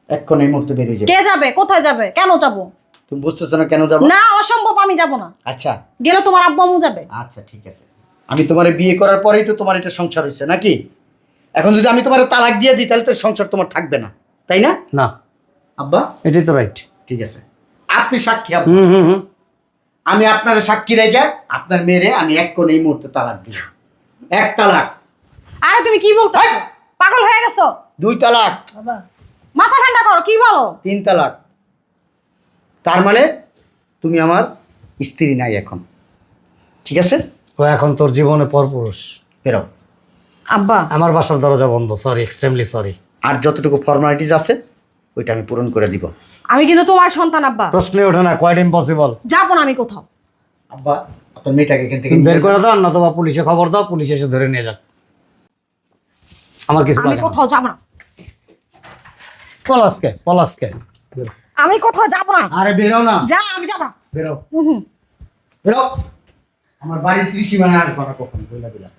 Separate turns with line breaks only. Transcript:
এক্ষণ এই মুহূর্তে বেরিয়ে যাবে।
কে যাবে? কোথায় যাবে? কেন যাব?
তুমি বুঝতেছো না কেন যাবো?
না, অসম্ভব, আমি যাব না।
আচ্ছা
গেলে তোমার আব্বু আম্মু যাবে।
আচ্ছা ঠিক আছে, আমি তোমার বিয়ে করার পরেই তো তোমার এটা সংসার হয়েছে নাকি? এখন যদি আমি তোমার তালাক দিয়ে দিই তাহলে তো সংসার তোমার থাকবে না, তাই না?
না,
আব্বা
এটাই তো রাইট।
ঠিক আছে, আপনি সাক্ষী আব্বা। আমি আপনার সাক্ষী রেখে আপনার মেয়েরে আমি এক্ষণ এই মুহূর্তে তালাক দিই। এক তালাক।
আরে তুমি কি বলছো? পাগল হয়ে গেছো?
দুই তালাক।
বাবা মাথা ঠান্ডা করো, কি বলো?
তিন তালাক। তার মানে তুমি আমার স্ত্রী নাই এখন, ঠিক আছে?
ও এখন তোর জীবনে পরপুরুষ।
বেরো।
আব্বা
আমার বাসার দরজা বন্ধ, সরি, এক্সট্রিমলি সরি।
আর যতটুকু ফর্মালিটিস আছে ওইটা আমি পূরণ করে দিব।
আমি কিন্তু তোমার সন্তান আব্বা।
প্রশ্নই ওঠে না, কোয়াইট ইম্পসিবল।
যাবো না আমি কোথাও।
আব্বা আপনার মেয়েটাকে এখান থেকে
বের করে দাও, না তো বা পুলিশে খবর দাও, পুলিশ এসে ধরে নিয়ে যাক। আমার কিছু
আমি
লাগে না।
কোথাও যাব না।
পলাশকে, পলাশকে।
আমি কোথাও যাব না।
আরে বেরো না।
যা, আমি যাব না।
বেরো
হুম।
বেরো। আমার বাড়ির ত্রিসীমানায় আসবা না কখনো, বলে দিলাম।